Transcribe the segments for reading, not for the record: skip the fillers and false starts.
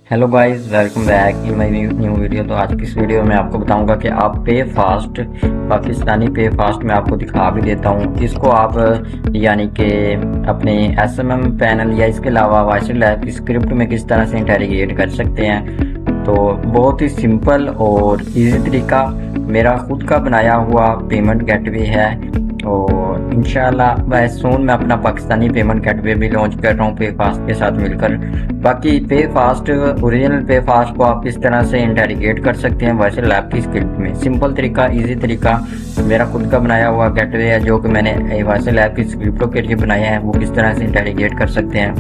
Hello guys, welcome back in my new video. तो आज की इस वीडियो में आपको बताऊंगा कि आप पे फास्ट पाकिस्तानी पे फास्ट में आपको दिखा भी देता हूं। इसको आप यानी कि अपने एसएमएम पैनल या इसके अलावा वॉइस लैब की स्क्रिप्ट में किस तरह से इंटेग्रेट कर सकते हैं। तो बहुत ही सिंपल और इजी तरीका मेरा खुद का बनाया हुआ पेमेंट गेटवे है और इंशाल्लाह मैं सून मैं अपना पाकिस्तानी पेमेंट गेटवे भी लॉन्च कर रहा हूँ पे फास्ट के साथ मिलकर। बाकी पे फास्ट ओरिजिनल पे फास्ट को आप किस तरह से इंटेग्रेट कर सकते हैं वैसे लैब की स्क्रिप्ट में, सिंपल तरीका इजी तरीका मेरा खुद का बनाया हुआ गेटवे है जो कि मैंने वैसे लैब की स्क्रिप्टों के लिए बनाया है, वो किस तरह से इंटेग्रेट कर सकते हैं।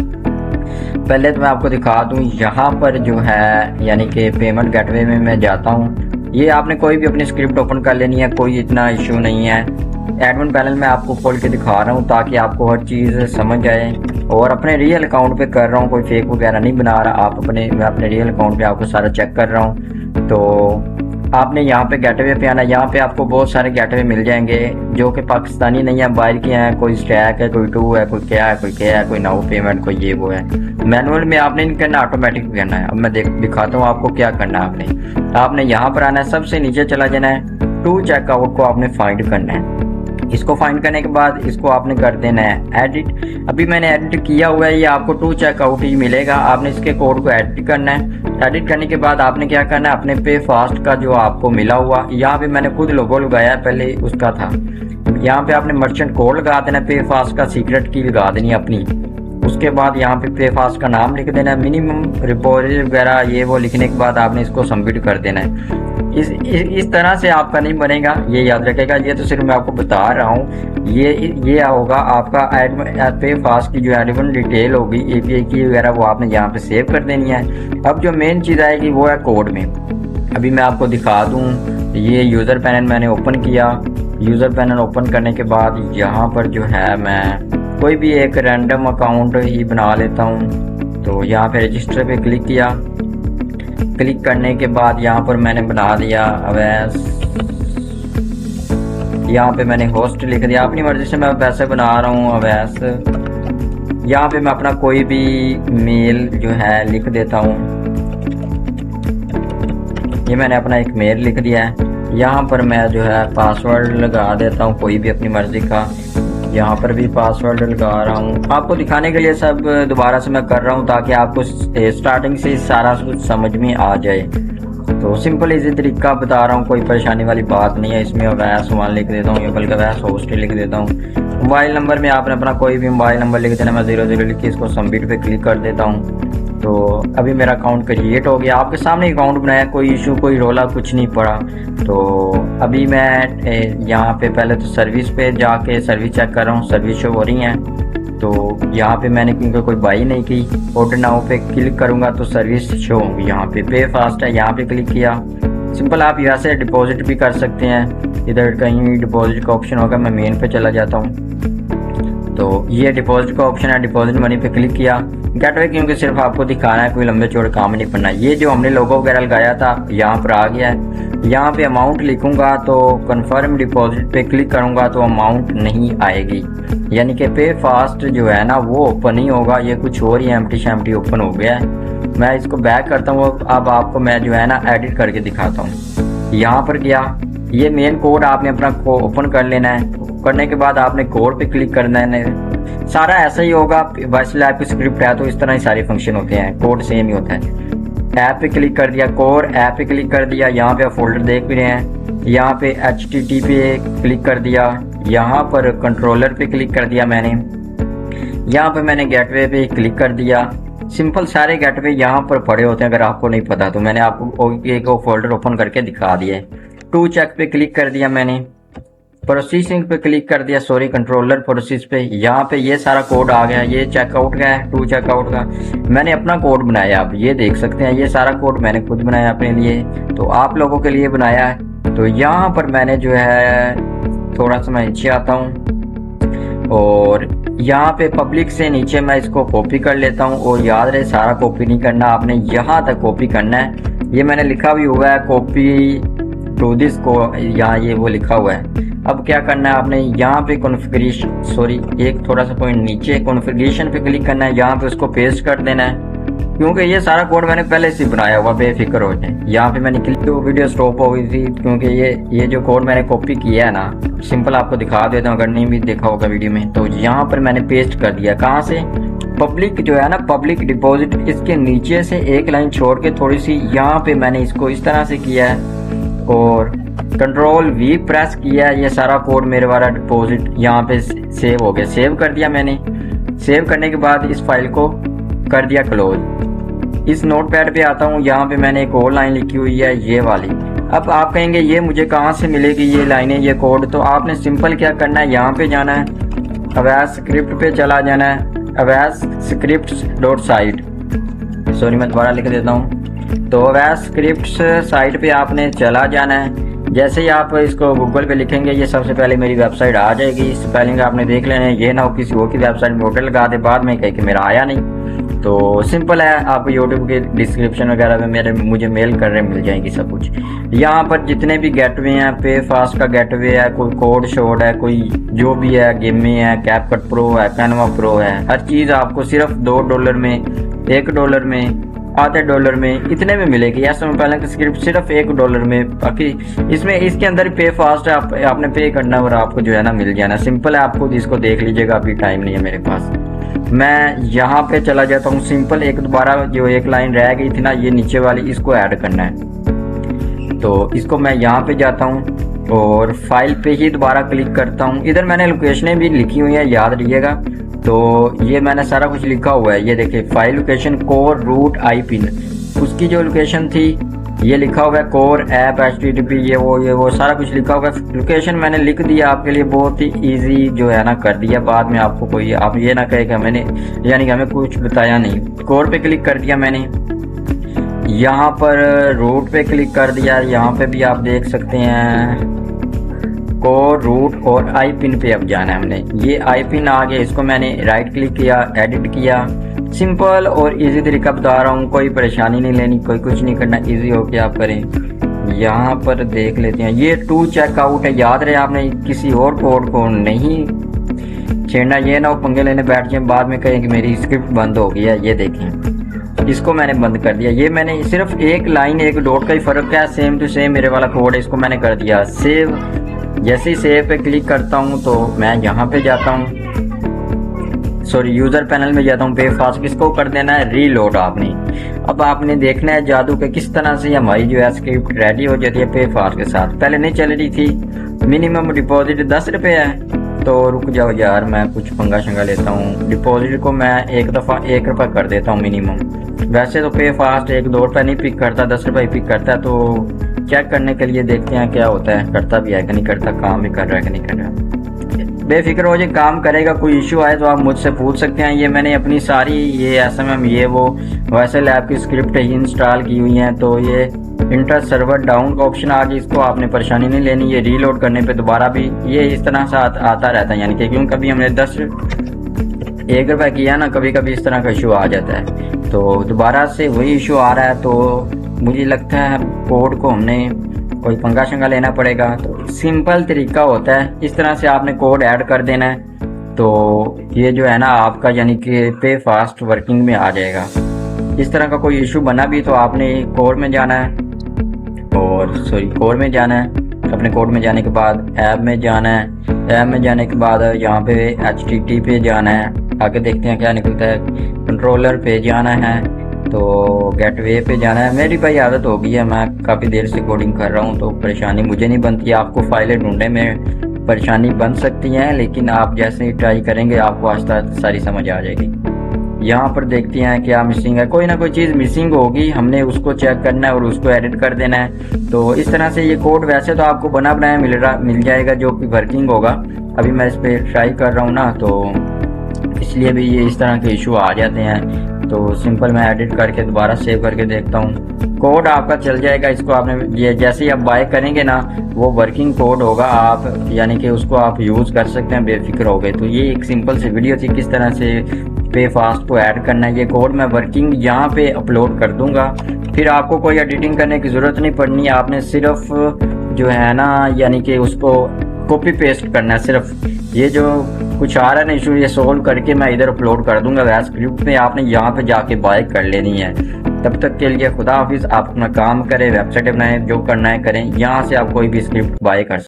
पहले तो मैं आपको दिखा दूं, यहाँ पर जो है यानी कि पेमेंट गेटवे में मैं जाता हूँ। ये आपने कोई भी अपनी स्क्रिप्ट ओपन कर लेनी है, कोई इतना इश्यू नहीं है। एडमिन पैनल में आपको खोल के दिखा रहा हूँ ताकि आपको हर चीज़ समझ आए और अपने रियल अकाउंट पे कर रहा हूँ, कोई फेक वगैरह नहीं बना रहा। मैं अपने रियल अकाउंट पे आपको सारा चेक कर रहा हूँ। तो आपने यहाँ पे गेटवे पे आना, यहाँ पे आपको बहुत सारे गेटवे मिल जाएंगे जो कि पाकिस्तानी नहीं है, बाहर के हैं। कोई स्टैक है, कोई टू है, कोई क्या है, कोई नाउ पेमेंट, कोई ये वो है। मैनुअल में आपने नहीं करना, ऑटोमेटिक करना है। अब मैं दिखाता हूँ आपको क्या करना है। आपने यहाँ पर आना है, सबसे नीचे चला जाना है, टू चेकआउट को आपने फाइंड करना है। इसको फाइंड करने के बाद इसको आपने कर देना है एडिट। अभी मैंने एडिट किया हुआ है, ये आपको टू चेकआउट ही मिलेगा। आपने इसके कोड को एडिट करना है। एडिट करने के बाद आपने क्या करना है, अपने पे फास्ट का जो आपको मिला हुआ, यहाँ पे मैंने खुद लोगो लगाया है, पहले उसका था। यहाँ पे आपने मर्चेंट कोड लगा देना, पे फास्ट का सीक्रेट की लगा देनी अपनी। उसके बाद यहाँ पे फास्ट का नाम लिख देना है, मिनिमम रिपोजिटरी वगैरह ये वो लिखने के बाद आपने इसको सबमिट कर देना है। इस तरह से आपका नहीं बनेगा, ये याद रखेगा। ये तो सिर्फ मैं आपको बता रहा हूँ। ये होगा आपका पे फास्ट की जो एडमिन डिटेल होगी एपीआई की वगैरह, वो आपने यहाँ पे सेव कर देनी है। अब जो मेन चीज़ आएगी वो है कोड में। अभी मैं आपको दिखा दूँ, ये यूज़र पैनल मैंने ओपन किया। यूज़र पैनल ओपन करने के बाद यहाँ पर जो है मैं कोई भी एक रैंडम अकाउंट ही बना लेता हूँ। तो यहाँ पे रजिस्टर पे क्लिक किया। क्लिक करने के बाद यहाँ पर मैंने बना दिया अवैस। यहाँ पे मैंने होस्ट लिख दिया, अपनी मर्जी से मैं वैसे बना रहा हूँ अवैस। यहाँ पे मैं अपना कोई भी मेल जो है लिख देता हूँ। ये मैंने अपना एक मेल लिख दिया है। यहाँ पर मैं जो है पासवर्ड लगा देता हूँ कोई भी अपनी मर्जी का। यहाँ पर भी पासवर्ड लगा रहा हूँ आपको दिखाने के लिए। सब दोबारा से मैं कर रहा हूँ ताकि आपको स्टार्टिंग से सारा कुछ समझ में आ जाए। तो सिंपल इजी तरीका बता रहा हूँ, कोई परेशानी वाली बात नहीं है इसमें। वैस वन लिख देता हूँ, बल्कि वैस होस्ट लिख देता हूँ। मोबाइल नंबर में आपने अपना कोई भी मोबाइल नंबर लिख देना। मैं 00 लिख के इसको सबमिट पे क्लिक कर देता हूँ। तो अभी मेरा अकाउंट क्रिएट हो गया। आपके सामने अकाउंट बनाया, कोई इशू कोई रोला कुछ नहीं पड़ा। तो अभी मैं यहाँ पे पहले तो सर्विस पे जाके सर्विस चेक कर रहा हूँ, सर्विस शो हो रही हैं। तो यहाँ पे मैंने क्योंकि कोई बाई नहीं की, ऑर्डर नाउ पे क्लिक करूँगा तो सर्विस शो होंगी। यहाँ पे फास्ट है, यहाँ पे क्लिक किया। सिंपल आप यहाँ से डिपॉजिट भी कर सकते हैं। इधर कहीं डिपॉजिट का ऑप्शन होगा, मैं मेन पे चला जाता हूँ। तो ये डिपॉजिट का ऑप्शन है, डिपॉजिट मनी पे क्लिक किया। गेटवे क्योंकि सिर्फ आपको दिखाना है, कोई लंबे चौड़े काम नहीं पड़ना। ये जो हमने लोगो वगैरह लगाया था यहाँ पर आ गया है। यहाँ पे अमाउंट लिखूंगा तो कंफर्म डिपॉजिट पे क्लिक करूंगा तो अमाउंट नहीं आएगी, यानी कि पे फास्ट जो है ना वो ओपन नहीं होगा। ये कुछ और ही एम्प्टी शैम्प्टी ओपन हो गया है। मैं इसको बैक करता हूँ। अब आपको मैं जो है ना एडिट करके दिखाता हूँ। यहाँ पर गया, ये मेन कोड आपने अपना ओपन कर लेना है। करने के बाद आपने कोड पे क्लिक करना है। सारा ऐसा ही होगा, वॉइस लैब की स्क्रिप्ट है तो इस तरह ही सारे फंक्शन होते हैं, कोड सेम ही होता है। ऐप पे क्लिक कर दिया, कोर ऐप पे क्लिक कर दिया। यहाँ पे आप फोल्डर देख भी रहे हैं। यहाँ पे HTTP पे क्लिक कर दिया। यहाँ पर कंट्रोलर पे क्लिक कर दिया मैंने। यहाँ पे मैंने गेटवे पे क्लिक कर दिया। सिंपल सारे गेटवे यहाँ पर पड़े होते हैं, अगर आपको नहीं पता तो मैंने आपको एक फोल्डर ओपन करके दिखा दिया है। टू चेक पे क्लिक कर दिया मैंने। प्रोसेसिंग पे क्लिक कर दिया, सॉरी कंट्रोलर प्रोसेस पे। यहाँ पे ये सारा कोड आ गया। ये चेकआउट का है, टू चेकआउट का मैंने अपना कोड बनाया। आप ये देख सकते हैं, ये सारा कोड मैंने खुद बनाया अपने लिए, तो आप लोगों के लिए बनाया है। तो यहाँ पर मैंने जो है थोड़ा सा मैं नीचे आता हूँ और यहाँ पे पब्लिक से नीचे मैं इसको कॉपी कर लेता हूँ। और याद रहे सारा कॉपी नहीं करना, आपने यहाँ तक कॉपी करना है। ये मैंने लिखा भी हुआ है कॉपी टू दिस को, यहाँ ये वो लिखा हुआ है। अब क्या करना है आपने, यहाँ पे कॉन्फ़िगरेशन, सॉरी एक थोड़ा सा पॉइंट नीचे कॉन्फ़िगरेशन पे क्लिक करना है। यहाँ पे उसको पेस्ट कर देना है। क्योंकि ये सारा कोड मैंने पहले से बनाया हुआ, बेफिक्र हो जाए। यहाँ पे मैं निकली तो वीडियो स्टॉप हो गई थी, क्योंकि ये जो कोड मैंने कॉपी किया है ना, सिंपल आपको दिखा देता हूँ अगर नहीं भी देखा होगा वीडियो में। तो यहाँ पर मैंने पेस्ट कर दिया, कहाँ से, पब्लिक जो है ना, पब्लिक डिपॉजिट, इसके नीचे से एक लाइन छोड़ के थोड़ी सी यहाँ पे मैंने इसको इस तरह से किया है और कंट्रोल V प्रेस किया। ये सारा कोड मेरे वाला डिपॉजिट यहाँ पे सेव हो गया। सेव कर दिया मैंने। सेव करने के बाद इस फाइल को कर दिया क्लोज। इस नोटपैड पे आता हूँ, यहाँ पे मैंने एक और लाइन लिखी हुई है, ये वाली। अब आप कहेंगे ये मुझे कहाँ से मिलेगी ये लाइनें, ये कोड? तो आपने सिंपल क्या करना है, यहाँ पे जाना है, अवैध स्क्रिप्ट पे चला जाना है, अवैध स्क्रिप्ट्स डॉट साइट, सॉरी मैं दोबारा लिख देता हूँ। तो अवैध स्क्रिप्ट्स साइट पे आपने चला जाना है। जैसे ही आप इसको गूगल पे लिखेंगे, ये सबसे पहले मेरी वेबसाइट आ जाएगी। स्पेलिंग आपने देख लेना है, ये ना हो किसी और की वेबसाइट में होटल लगा दे, बाद में कहे कि मेरा आया नहीं। तो सिंपल है, आपको यूट्यूब के डिस्क्रिप्शन वगैरह में मुझे मेल कर रहे मिल जाएगी सब कुछ। यहाँ पर जितने भी गेटवे हैं, पे फास्ट का गेटवे है, कोई कोड शोड है, कोई जो भी है, गेमी है, कैपकट प्रो है, कैनवा प्रो है, हर चीज़ आपको सिर्फ $2 में, $1 में, आधे $1 में, इतने में मिलेगी। ऐसा में पहले स्क्रिप्ट सिर्फ $1 में। बाकी इसमें इसके अंदर पे फास्ट है, आपने पे करना और आपको जो है ना मिल जाना। सिंपल है, आपको इसको देख लीजिएगा, अभी टाइम नहीं है मेरे पास। मैं यहाँ पे चला जाता हूँ। सिंपल एक दोबारा जो एक लाइन रह गई थी ना, ये नीचे वाली, इसको ऐड करना है। तो इसको मैं यहाँ पे जाता हूँ और फाइल पे ही दोबारा क्लिक करता हूँ। इधर मैंने लोकेशनें भी लिखी हुई है, याद रखिएगा। तो ये मैंने सारा कुछ लिखा हुआ है, ये देखिए, फाइल लोकेशन, कोर, रूट, आई पिन, उसकी जो लोकेशन थी ये लिखा हुआ है, कोर, ऐप, HTTP, ये वो सारा कुछ लिखा हुआ है। लोकेशन मैंने लिख दिया आपके लिए, बहुत ही इजी जो है ना कर दिया। बाद में आपको कोई आप ये ना कहेगा मैंने, यानी कि हमें कुछ बताया नहीं। कोर पे क्लिक कर दिया मैंने, यहाँ पर रूट पे क्लिक कर दिया। यहाँ पे भी आप देख सकते हैं, कोर, रूट और आई पिन पे अब जाना है हमने। ये आई पिन आ गया, इसको मैंने राइट क्लिक किया, एडिट किया। सिंपल और इजी तरीका बता रहा हूँ, कोई परेशानी नहीं लेनी, कोई कुछ नहीं करना, इजी होके आप करें। यहाँ पर देख लेते हैं, ये टू चेकआउट है, याद रहे आपने किसी और कोड को नहीं छेड़ना, ये ना पंगे लेने बैठ जाए, बाद में कहें कि मेरी स्क्रिप्ट बंद हो गई है। ये देखें, इसको मैंने बंद कर दिया। ये मैंने सिर्फ एक लाइन, एक डॉट का ही फर्क है, सेम टू सेम मेरे वाला कोड है, इसको मैंने कर दिया सेव। जैसे ही सेव पे क्लिक करता हूँ तो मैं यहाँ पे जाता हूँ, सॉरी यूजर पैनल में जाता हूँ, पे फास्ट, किसको कर देना है, रीलोड आपने। अब आपने देखना है जादू के किस तरह से हमारी जो है स्क्रिप्ट रेडी हो जाती है पे फास्ट के साथ। पहले नहीं चल रही थी, मिनिमम डिपॉजिट $10 है। तो रुक जाओ यार, मैं कुछ पंगा शंगा लेता हूँ। डिपॉजिट को मैं एक दफ़ा $1 कर देता हूँ मिनिमम। वैसे तो पे फास्ट $1-2 नहीं पिक करता, $10 पिक करता है। तो चेक करने के लिए देखते हैं क्या होता है, करता भी है कि नहीं करता, काम भी कर रहा है कि नहीं कर रहा। बेफिक्र हो जाए, काम करेगा। कोई इशू आए तो आप मुझसे पूछ सकते हैं। ये मैंने अपनी सारी ये SMM ये वो वैसे लैब की स्क्रिप्ट ही इंस्टॉल की हुई हैं। तो ये इंटर सर्वर डाउन का ऑप्शन आ गया, इसको आपने परेशानी नहीं लेनी। ये रीलोड करने पे दोबारा भी ये इस तरह से आता रहता है, यानी कि क्यों कभी हमने $1 किया ना, कभी कभी इस तरह का इशू आ जाता है। तो दोबारा से वही इशू आ रहा है, तो मुझे लगता है कोड को हमने कोई पंगा शंगा लेना पड़ेगा। तो सिंपल तरीका होता है, इस तरह से आपने कोड ऐड कर देना है। तो ये जो है ना आपका यानी कि पे फास्ट वर्किंग में आ जाएगा। इस तरह का कोई इशू बना भी तो आपने कोड में जाना है, और कोड में जाना है। अपने कोड में जाने के बाद ऐप में जाना है, ऐप में जाने के बाद यहाँ पे HTTP पे जाना है। आगे देखते हैं क्या निकलता है। कंट्रोलर पे जाना है, तो गेटवे पे जाना है। मेरी भाई आदत हो गई है, मैं काफ़ी देर से कोडिंग कर रहा हूँ, तो परेशानी मुझे नहीं बनती। आपको फाइलें ढूंढने में परेशानी बन सकती हैं, लेकिन आप जैसे ही ट्राई करेंगे आपको आस्ता सारी समझ आ जाएगी। यहाँ पर देखते हैं क्या मिसिंग है, कोई ना कोई चीज़ मिसिंग होगी, हमने उसको चेक करना है और उसको एडिट कर देना है। तो इस तरह से ये कोड वैसे तो आपको बना बनाया मिल जाएगा, जो कि वर्किंग होगा। अभी मैं इस पर ट्राई कर रहा हूँ ना, तो इसलिए भी ये इस तरह के इशू आ जाते हैं। तो सिंपल मैं एडिट करके दोबारा सेव करके देखता हूँ, कोड आपका चल जाएगा। इसको आपने ये जैसे ही आप बाय करेंगे ना, वो वर्किंग कोड होगा, आप यानी कि उसको आप यूज़ कर सकते हैं, बेफिक्र हो गए। तो ये एक सिंपल सी वीडियो थी किस तरह से पे फास्ट को ऐड करना है। ये कोड मैं वर्किंग यहाँ पे अपलोड कर दूंगा, फिर आपको कोई एडिटिंग करने की ज़रूरत नहीं पड़नी। आपने सिर्फ जो है ना, यानी कि उसको कॉपी पेस्ट करना है, सिर्फ ये जो कुछ आ रहा है ना इशू, ये सोल्व करके मैं इधर अपलोड कर दूंगा वैस स्क्रिप्ट में, आपने यहाँ पे जाके बाय कर लेनी है। तब तक के लिए खुदा हाफिज। आप अपना काम करें, वेबसाइट बनाएं, जो करना है करें। यहाँ से आप कोई भी स्क्रिप्ट बाय कर सकते हैं।